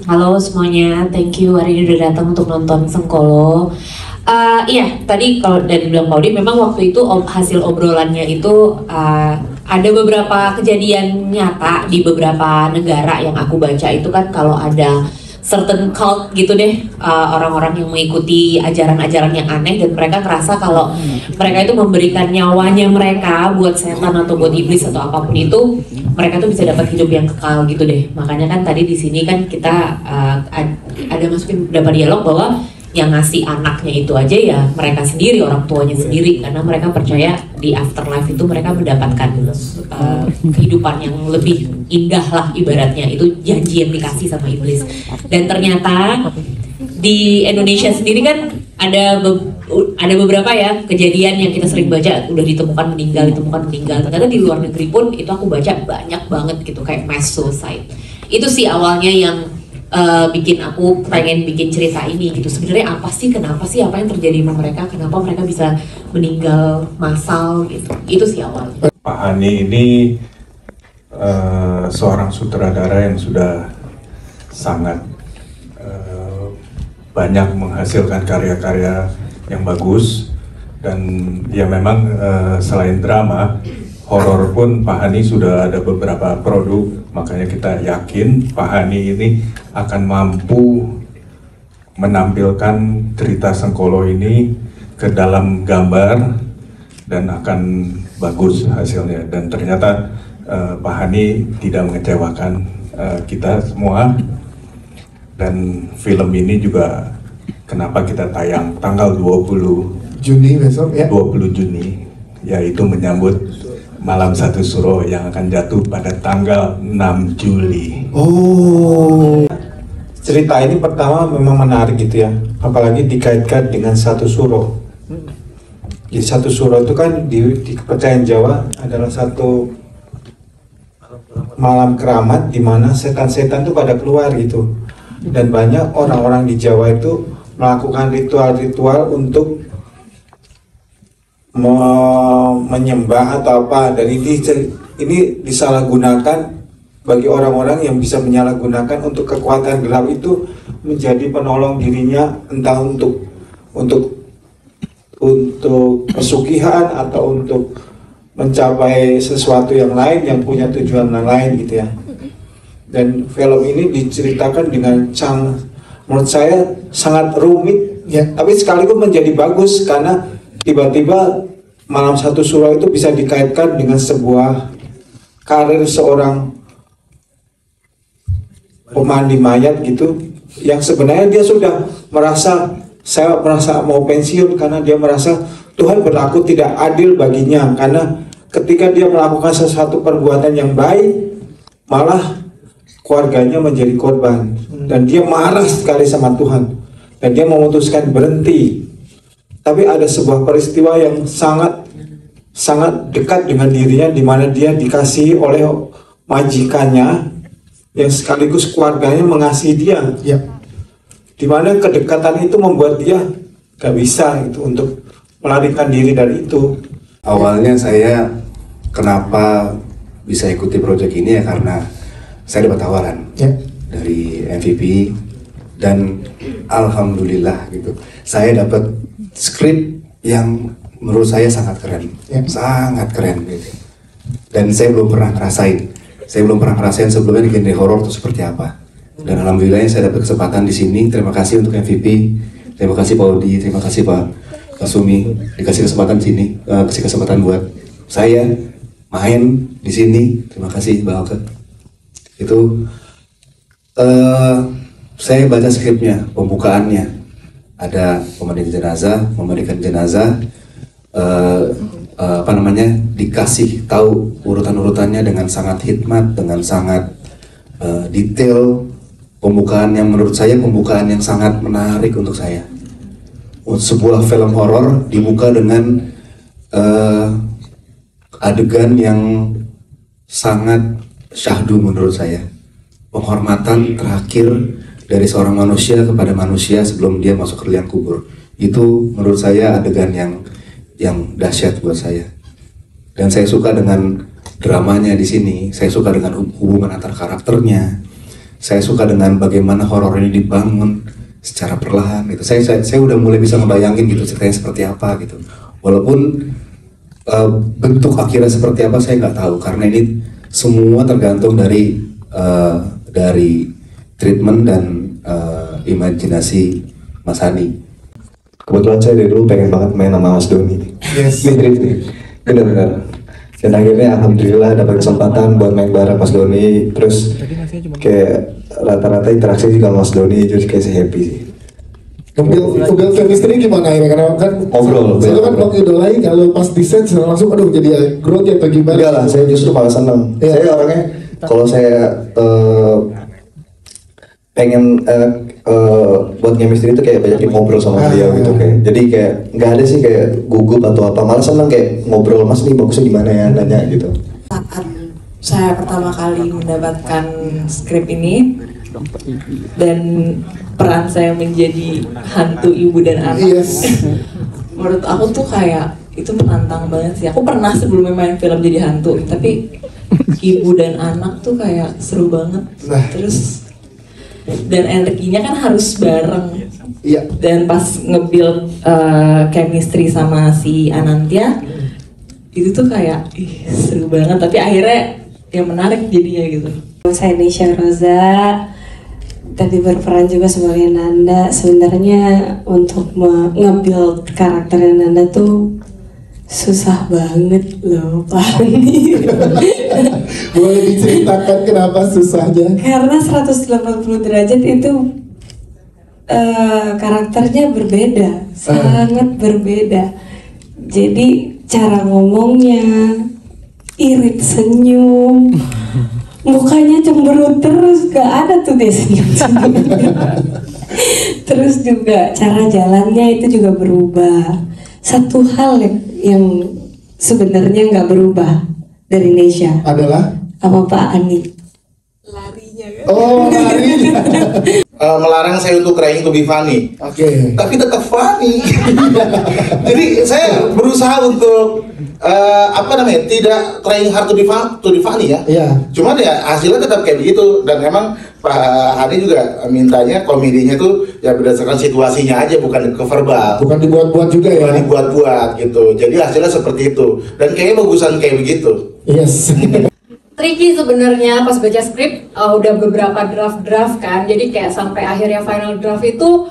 Halo semuanya, thank you hari ini udah datang untuk nonton Sengkolo. Iya, tadi kalau dari bilang Paudi, memang waktu itu hasil obrolannya itu ada beberapa kejadian nyata di beberapa negara yang aku baca itu kan kalau ada certain cult gitu deh, orang-orang yang mengikuti ajaran-ajaran yang aneh dan mereka ngerasa kalau mereka itu memberikan nyawanya mereka buat setan atau buat iblis atau apapun itu, mereka tuh bisa dapat hidup yang kekal gitu deh. Makanya kan tadi di sini kan kita ada masukin beberapa dialog bahwa yang ngasih anaknya itu aja ya mereka sendiri, orang tuanya sendiri, karena mereka percaya di afterlife itu mereka mendapatkan kehidupan yang lebih indah lah ibaratnya, itu janji yang dikasih sama iblis. Dan ternyata di Indonesia sendiri kan ada beberapa ya kejadian yang kita sering baca udah ditemukan meninggal. Ternyata di luar negeri pun itu aku baca banyak banget gitu, kayak mass suicide. Itu sih awalnya yang bikin aku pengen bikin cerita ini gitu. Sebenarnya apa sih, kenapa sih, apa yang terjadi sama mereka, kenapa mereka bisa meninggal massal gitu. Itu sih awalnya. Pak Hani ini seorang sutradara yang sudah sangat banyak menghasilkan karya-karya yang bagus, dan ya memang selain drama, horor pun Pak Hani sudah ada beberapa produk. Makanya kita yakin Pak Hani ini akan mampu menampilkan cerita Sengkolo ini ke dalam gambar dan akan bagus hasilnya. Dan ternyata Pak Hani tidak mengecewakan kita semua. Dan film ini juga kenapa kita tayang tanggal 20 Juni besok ya? 20 Juni, yaitu menyambut Malam Satu Suro yang akan jatuh pada tanggal 6 Juli. Oh, cerita ini pertama memang menarik gitu ya, apalagi dikaitkan dengan Satu Suro. Jadi Satu Suro itu kan di kepercayaan Jawa adalah satu malam keramat di mana setan-setan itu pada keluar gitu. Dan banyak orang-orang di Jawa itu melakukan ritual-ritual untuk menyembah atau apa, dan ini disalahgunakan bagi orang-orang yang bisa menyalahgunakan untuk kekuatan gelap itu menjadi penolong dirinya, entah untuk pesugihan atau untuk mencapai sesuatu yang lain yang punya tujuan yang lain gitu ya. Dan film ini diceritakan dengan menurut saya sangat rumit ya, tapi sekaligus menjadi bagus karena tiba-tiba Malam Satu Suro itu bisa dikaitkan dengan sebuah karir seorang pemandi mayat gitu, yang sebenarnya dia sudah saya merasa mau pensiun karena dia merasa Tuhan berlaku tidak adil baginya, karena ketika dia melakukan sesuatu perbuatan yang baik malah keluarganya menjadi korban, dan dia marah sekali sama Tuhan dan dia memutuskan berhenti. Tapi ada sebuah peristiwa yang sangat dekat dengan dirinya, di mana dia dikasihi oleh majikannya yang sekaligus keluarganya mengasihi dia. Ya. Di mana kedekatan itu membuat dia gak bisa itu untuk melarikan diri dari itu. Awalnya saya kenapa bisa ikuti proyek ini ya karena saya dapat tawaran dari MVP, dan alhamdulillah gitu saya dapat skrip yang menurut saya sangat keren, sangat keren gitu. Dan saya belum pernah ngerasain sebelumnya di genre horor itu seperti apa. Dan alhamdulillahnya saya dapat kesempatan di sini. Terima kasih untuk MVP, terima kasih Pak Odi, terima kasih Pak Kasumi dikasih kesempatan di sini, kasih kesempatan buat saya main di sini. Terima kasih Mbak Oke. Itu saya baca skripnya, pembukaannya ada memandikan jenazah, dikasih tahu urutan-urutannya dengan sangat hikmat, dengan sangat detail. Pembukaan yang menurut saya pembukaan yang sangat menarik untuk saya. Sebuah film horor dibuka dengan adegan yang sangat syahdu menurut saya. Penghormatan terakhir dari seorang manusia kepada manusia sebelum dia masuk ke liang kubur. Itu menurut saya adegan yang dahsyat buat saya. Dan saya suka dengan dramanya di sini. Saya suka dengan hubungan antar karakternya. saya suka dengan bagaimana horor ini dibangun secara perlahan gitu. Saya udah mulai bisa ngebayangin gitu ceritanya seperti apa gitu. Walaupun bentuk akhirnya seperti apa saya nggak tahu, karena ini semua tergantung dari treatment dan imajinasi Mas Hani. Kebetulan saya dari dulu pengen banget main sama Mas Doni. Yes. Benar-benar. Dan akhirnya alhamdulillah dapat kesempatan buat main bareng Mas Doni. Terus kayak rata-rata interaksi juga sama Mas Doni, jadi kayak saya happy sih. Ngebuild chemistry gimana ya? Karena kan Ngobrol. saya kan mengidolai kalau pas di set langsung aduh jadi grogi atau gimana? Enggak lah, saya justru malah seneng. Saya orangnya kalau saya pengen buat chemistry itu kayak banyak ngobrol sama beliau gitu kayak. Jadi kayak nggak ada sih kayak gugup atau apa, malah seneng kayak ngobrol, Mas nih bagusnya gimana ya, nanya gitu. Saat saya pertama kali mendapatkan skrip ini dan peran saya menjadi hantu ibu dan anak, menurut aku tuh kayak itu menantang banget sih. Aku pernah sebelumnya main film jadi hantu, tapi ibu dan anak tuh kayak seru banget. Terus dan energinya kan harus bareng. Dan pas nge-build chemistry sama si Anantya itu tuh kayak seru banget, tapi akhirnya yang menarik jadinya gitu. Saya Nisha Roza, tadi berperan juga sebagai Nanda. Sebenarnya untuk nge-build karakter Nanda tuh susah banget loh, Pak. Boleh diceritakan kenapa susahnya? Karena 180 derajat itu karakternya berbeda, sangat berbeda. Jadi cara ngomongnya, irit senyum, mukanya cemberut terus, gak ada tuh dia senyum-senyum. Terus juga cara jalannya itu juga berubah. Satu hal yang sebenarnya nggak berubah dari Nesha adalah apa Pak Ani? Larinya kan? Oh, larinya. Melarang saya untuk trying to be funny. Tapi tetap funny. Jadi saya berusaha untuk tidak trying hard to be funny ya. Cuman ya hasilnya tetap kayak begitu, dan memang Pak Hani juga mintanya komedinya tuh ya berdasarkan situasinya aja, bukan ke verbal. Bukan dibuat-buat juga ya. Bukan dibuat-buat gitu. Jadi hasilnya seperti itu. Dan kayaknya bagusan kayak begitu. Yes. Tricky sebenarnya pas baca skrip, udah beberapa draft kan, jadi kayak sampai akhirnya final draft itu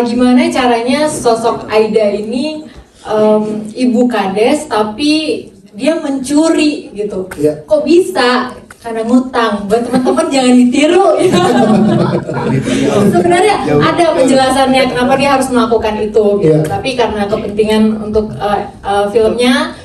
gimana caranya sosok Aida ini ibu kades tapi dia mencuri gitu. Kok bisa? Karena ngutang. Buat teman-teman jangan ditiru ya. Sebenarnya ada penjelasannya kenapa dia harus melakukan itu gitu. Tapi karena kepentingan untuk filmnya,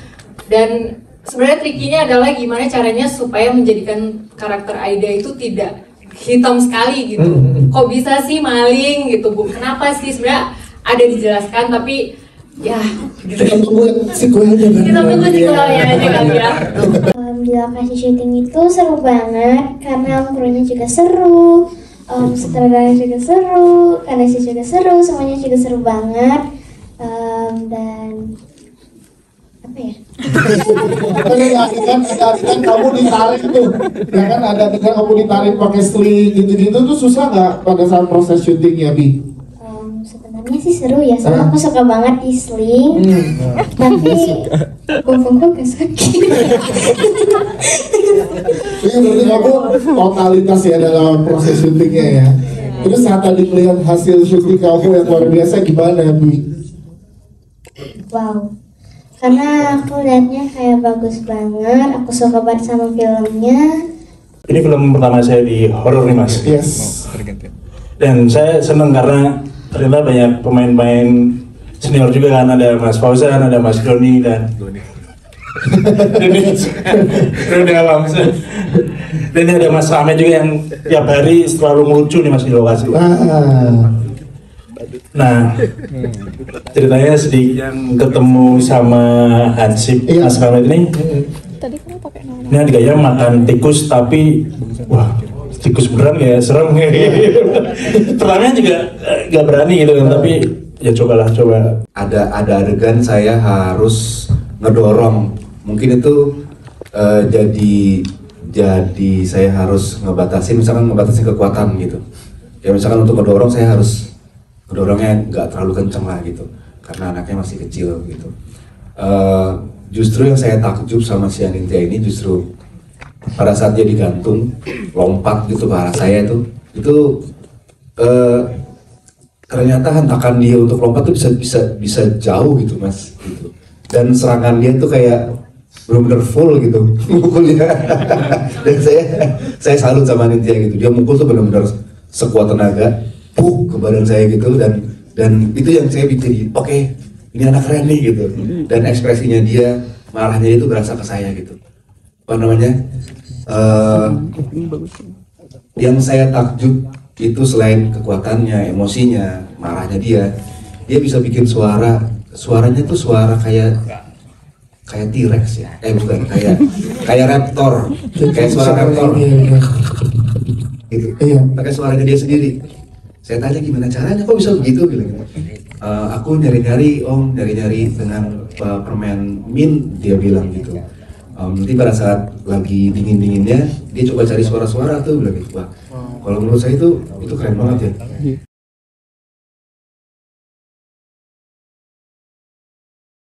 dan sebenarnya trikinya adalah gimana caranya supaya menjadikan karakter Aida itu tidak hitam sekali gitu. Kok bisa sih maling gitu, Bu? Kenapa sih? Sebenarnya ada dijelaskan, tapi ya kita tunggu sequelnya kan. Kita tunggu sequelnya aja kali ya. Di lokasi syuting itu seru banget karena krunya juga seru, sutradaranya juga seru, kanesi juga seru, semuanya juga seru banget. Dan apa ya? Kan kamu ditarik tuh, ya kan ada dengan kamu ditarik pakai sling gitu-gitu tuh susah nggak pada saat proses syutingnya, Bi? Sebenarnya sih seru ya, soalnya aku suka banget di sling, tapi bongkongku gak sakit. Ini berarti kamu totalitas ya dalam proses syutingnya ya. Terus saat tadi melihat hasil syuting kamu yang luar biasa gimana, Bi? Wow, karena aku lihatnya kayak bagus banget, aku suka banget sama filmnya. Ini film pertama saya di horor nih Mas. Yes. Dan saya senang karena ternyata banyak pemain-pemain senior juga kan, ada Mas Fauzan, ada Mas Doni dan dan ini ada Mas Rame juga yang tiap hari selalu ngelucu nih Mas di lokasi. Nah, ceritanya sedikit yang ketemu sama Hansip Mas Rame ini. Ini adiknya makan tikus tapi wah, tikus beneran ya, serem ya. Pertamanya juga gak berani gitu kan, tapi ya coba. Ada adegan saya harus ngedorong, mungkin itu jadi Jadi saya harus ngebatasi kekuatan gitu. Ya misalkan untuk ngedorong saya harus ngedorongnya nggak terlalu kenceng lah gitu, karena anaknya masih kecil gitu. Justru yang saya takjub sama si Anindya ini justru pada saat dia digantung lompat gitu ke arah saya itu ternyata hentakan dia untuk lompat tuh bisa jauh gitu mas gitu. Dan serangan dia tuh kayak benar-benar full gitu mukulnya. Dan saya salut sama Anindya gitu, dia mukul tuh benar-benar sekuat tenaga ke badan saya gitu, dan itu yang saya bikin oke, ini anak keren nih gitu. Dan ekspresinya dia, marahnya itu berasa ke saya gitu. Apa namanya? Yang saya takjub itu selain kekuatannya, emosinya, marahnya dia bisa bikin suaranya tuh suara kayak T-Rex ya, bukan, kayak raptor, kayak suara raptor gitu, pakai suaranya dia sendiri. Saya tanya gimana caranya, kok bisa begitu, bilang aku nyari-nyari dengan permen mint, dia bilang gitu. Nanti pada saat lagi dingin-dinginnya dia coba cari suara-suara tuh, bilang gitu. Wah, kalau menurut saya itu keren banget ya.